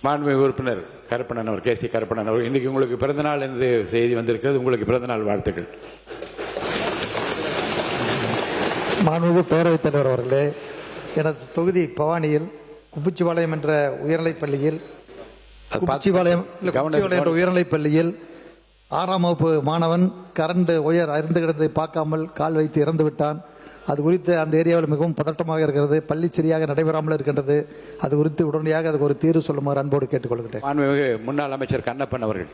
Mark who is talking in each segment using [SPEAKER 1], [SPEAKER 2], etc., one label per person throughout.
[SPEAKER 1] மாண்புமிகு உறுப்பினர் கருப்பண்ணன் அவர் கேசி கருப்பண்ணன் அவர் இன்றைக்கி உங்களுக்கு பிறந்தநாள் என்று செய்தி வந்திருக்கிறது. உங்களுக்கு பிறந்தநாள் வாழ்த்துக்கள்.
[SPEAKER 2] மாண்புமிகு பேரவைத் தலைவர் அவர்களே, எனது தொகுதி பவானியில் குப்புச்சிபாளையம் என்ற உயர்நிலைப் பள்ளியில் என்ற உயர்நிலைப் பள்ளியில் 6ஆம் வகுப்பு மாணவன் கரண்ட் உயர் அருந்து கிடந்ததை பார்க்காமல் கால் வைத்து இறந்து விட்டான். அது குறித்து அந்த ஏரியாவில் மிகவும் பதட்டமாக இருக்கிறது. பள்ளி சரியாக நடைபெறாமல் இருக்கின்றது. அது குறித்து உடனடியாக அதுக்கு ஒரு தீர்வு சொல்லுமாறு அன்போடு கேட்டுக்கொள்கிறேன்.
[SPEAKER 1] மாண்புமிகு முன்னாள் அமைச்சர் கண்ணப்பன் அவர்கள்.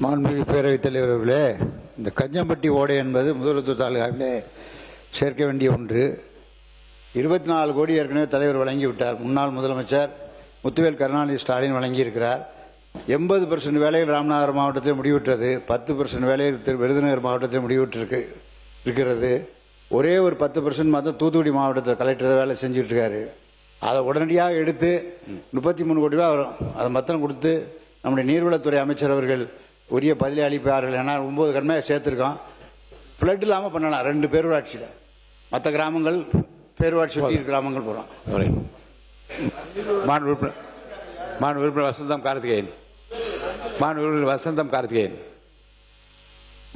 [SPEAKER 3] மாண்புமிகு பேரவைத் தலைவர் அவர்களே, இந்த கஞ்சம்பட்டி ஓடை என்பது முதலத்தூர் தாலுகாவிலே சேர்க்க வேண்டிய ஒன்று. 24 கோடி ஏற்கனவே தலைவர் வழங்கிவிட்டார். முன்னாள் முதலமைச்சர் முத்துவேல் கருணாநிதி ஸ்டாலின் வழங்கியிருக்கிறார். 80% வேலைகள் ராமநாதபுரம் மாவட்டத்தில் முடிவுற்றது. 10% வேலைகள் விருதுநகர் மாவட்டத்தில் இருக்கிறது. ஒரே ஒரு 10% மாத்திரம் தூத்துக்குடி மாவட்டத்தில் கலெக்டர் வேலை செஞ்சுட்டு இருக்காரு. அதை உடனடியாக எடுத்து 33 கோடி ரூபாய் வரும். அதை மொத்தம் கொடுத்து நம்முடைய நீர்வளத்துறை அமைச்சர் அவர்கள் உரிய பதிலை அளிப்பார்கள். ஏன்னா 9 கண்மையாக சேர்த்துருக்கோம். ஃப்ளட் இல்லாமல் பண்ணலாம் 2 பேரூராட்சியில். மற்ற கிராமங்கள் பேரூராட்சி சுற்றி கிராமங்கள் போகிறோம்.
[SPEAKER 1] உறுப்பினர் வசந்தம் கார்த்திகேயன். வசந்தம் கார்த்திகேயன்.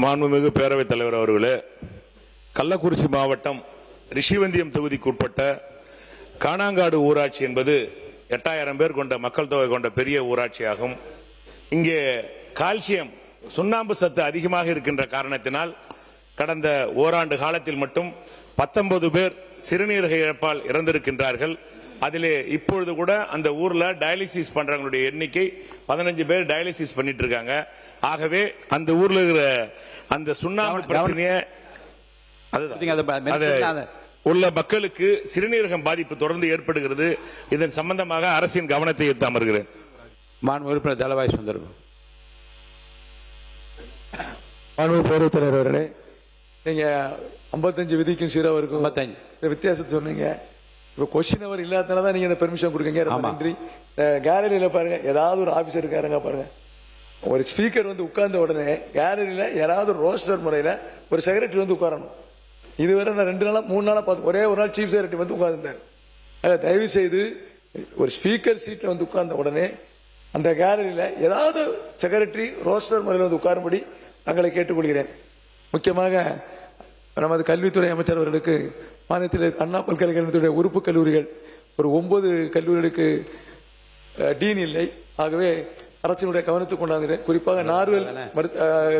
[SPEAKER 4] மாண்புமிகு பேரவைத் தலைவர் அவர்களே, கள்ளக்குறிச்சி மாவட்டம் ரிஷிவந்தியம் தொகுதிக்குட்பட்ட காணாங்காடு ஊராட்சி என்பது 8000 பேர் கொண்ட மக்கள் தொகை கொண்ட பெரிய ஊராட்சியாகும். இங்கே கால்சியம் சுண்ணாம்பு சத்து அதிகமாக இருக்கின்ற காரணத்தினால் கடந்த ஓராண்டு காலத்தில் மட்டும் 19 பேர் சிறுநீரக இழப்பால் இறந்திருக்கின்றார்கள். அதிலே இப்பொழுது கூட அந்த ஊர்ல டயாலிசிஸ் பண்றவங்களுடைய எண்ணிக்கை 15 பேர் டயாலிசிஸ் பண்ணிட்டு இருக்காங்க. ஆகவே அந்த ஊர்ல இருக்கிற அந்த சுண்ணாம்பு பிரச்சனையை உள்ள மக்களுக்கு சிறுநீரகம் பாதிப்பு தொடர்ந்து ஏற்படுகிறது. இதன் சம்பந்தமாக அரசின் கவனத்தை ஈர்த்து அமர்கிறேன்.
[SPEAKER 1] மாண்பு உறுப்பினர் தளவாய் சுந்தர்.
[SPEAKER 5] மாண்பு பேரவைத் தலைவர் அவர்களே, நீங்க 55 விதிக்கும் 0 இருக்கும்
[SPEAKER 1] 55
[SPEAKER 5] வித்தியாசத்தை சொன்னீங்க. இப்போ கொஸ்டின் அவர் இல்லாதனால தான் நீங்க இந்த பெர்மிஷன் கொடுக்கீங்க. ரொம்ப நன்றி. கேலரியில பாருங்க, ஏதாவது ஒரு ஆபீசர் இருக்காருங்க பாருங்க. ஒரு ஸ்பீக்கர் வந்து உட்கார்ந்த உடனே கேலரியில யாராவது ரோஸ்டர் முறையில ஒரு செக்ரட்டரி வந்து உட்காரணும். இதுவரை நான் 2 நாளா 3 நாளா பார்த்து ஒரே ஒரு நாள் சீஃப் செக்ரட்டரி வந்து உட்கார்ந்தார். தயவு செய்து ஒரு ஸ்பீக்கர் சீட்ல வந்து உட்கார்ந்த உடனே அந்த கேலரியில ஏதாவது செக்ரட்டரி ரோஸ்டர் முறையில் வந்து உட்காரும்படி தங்களை கேட்டுக்கொள்கிறேன். முக்கியமாக நமது கல்வித்துறை அமைச்சர் அவர்களுக்கு மாநிலத்தில் அண்ணா பல்கலைக்கழகத்துடைய உறுப்பு கல்லூரிகள் ஒரு 9 கல்லூரிகளுக்கு டீன் இல்லை. ஆகவே அரசினுடைய கவனத்துக்கு கொண்டாந்துகிறேன். குறிப்பாக நார்வல்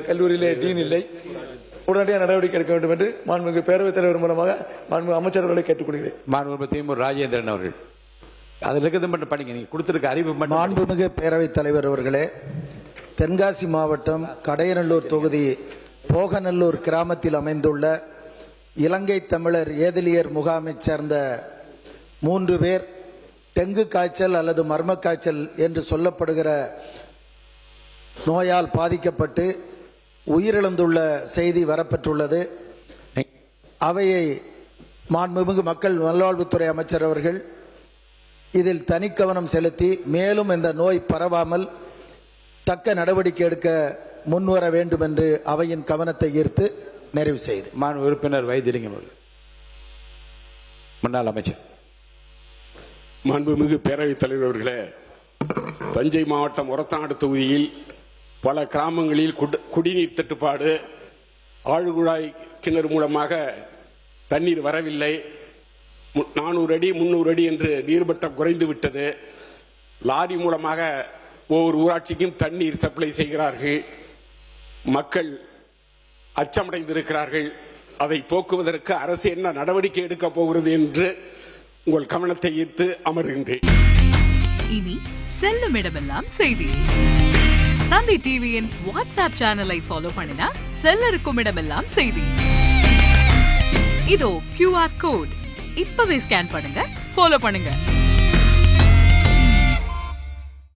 [SPEAKER 5] கல்லூரியிலே டீன் இல்லை. உடனடியாக நடவடிக்கை எடுக்க வேண்டும் என்று மாண்புமிகு பேரவைத் தலைவர் மூலமாக மாண்புமிகு அமைச்சர் அவர்களை கேட்டுக்கொள்கிறேன்.
[SPEAKER 1] மாண்புமிகு திமுக ராஜேந்திரன் அவர்கள். அதில் இருக்கிறது மட்டும் படிங்க. நீங்க கொடுத்திருக்க அறிவு.
[SPEAKER 2] மாண்புமிகு பேரவைத் தலைவர் அவர்களே, தென்காசி மாவட்டம் கடையநல்லூர் தொகுதி போகநல்லூர் கிராமத்தில் அமைந்துள்ள இலங்கை தமிழர் ஏதிலியர் முகாமைச் சேர்ந்த 3 பேர் டெங்கு காய்ச்சல் அல்லது மர்ம காய்ச்சல் என்று சொல்லப்படுகிற நோயால் பாதிக்கப்பட்டு உயிரிழந்துள்ள செய்தி வரப்பெற்றுள்ளது. அவையை மாண்புமிகு மக்கள் நல்வாழ்வுத்துறை அமைச்சர் அவர்கள் இதில் தனிக்கவனம் செலுத்தி மேலும் இந்த நோய் பரவாமல் தக்க நடவடிக்கை எடுக்க முன்வர வேண்டும் என்று அவையின் கவனத்தை ஈர்த்து நிறைவு செய்து.
[SPEAKER 1] மாண்பு உறுப்பினர் வைத்திலிங்கம் அவர்கள். முன்னாள் அமைச்சர்.
[SPEAKER 6] மாண்புமிகு பேரவைத் தலைவர் அவர்களே, தஞ்சை மாவட்டம் ஒரத்தநாடு தொகுதியில் பல கிராமங்களில் குடிநீர் தட்டுப்பாடு, ஆழ்குழாய் கிணறு மூலமாக தண்ணீர் வரவில்லை. 400 அடி 300 அடி என்று நீர்மட்டம் குறைந்து விட்டது. லாரி மூலமாக ஒவ்வொரு ஊராட்சிக்கும் தண்ணீர் சப்ளை செய்கிறார்கள். மக்கள் அச்சமடைந்திருக்கிறார்கள். அதை போக்குவதற்கு அரசு என்ன நடவடிக்கை எடுக்க போகிறது என்று உங்கள் கவனத்தை ஈர்த்து அமர்கின்றேன்.
[SPEAKER 7] இனி செல்லும் இடமெல்லாம் செய்தி. தந்தை டிவியின் வாட்ஸ்அப் சேனலை ஃபாலோ பண்ணினா செல்ல இருக்கும் இடமெல்லாம் செய்தி. இதோ QR கோட் இப்பவே ஸ்கேன் பண்ணுங்க, ஃபாலோ பண்ணுங்க.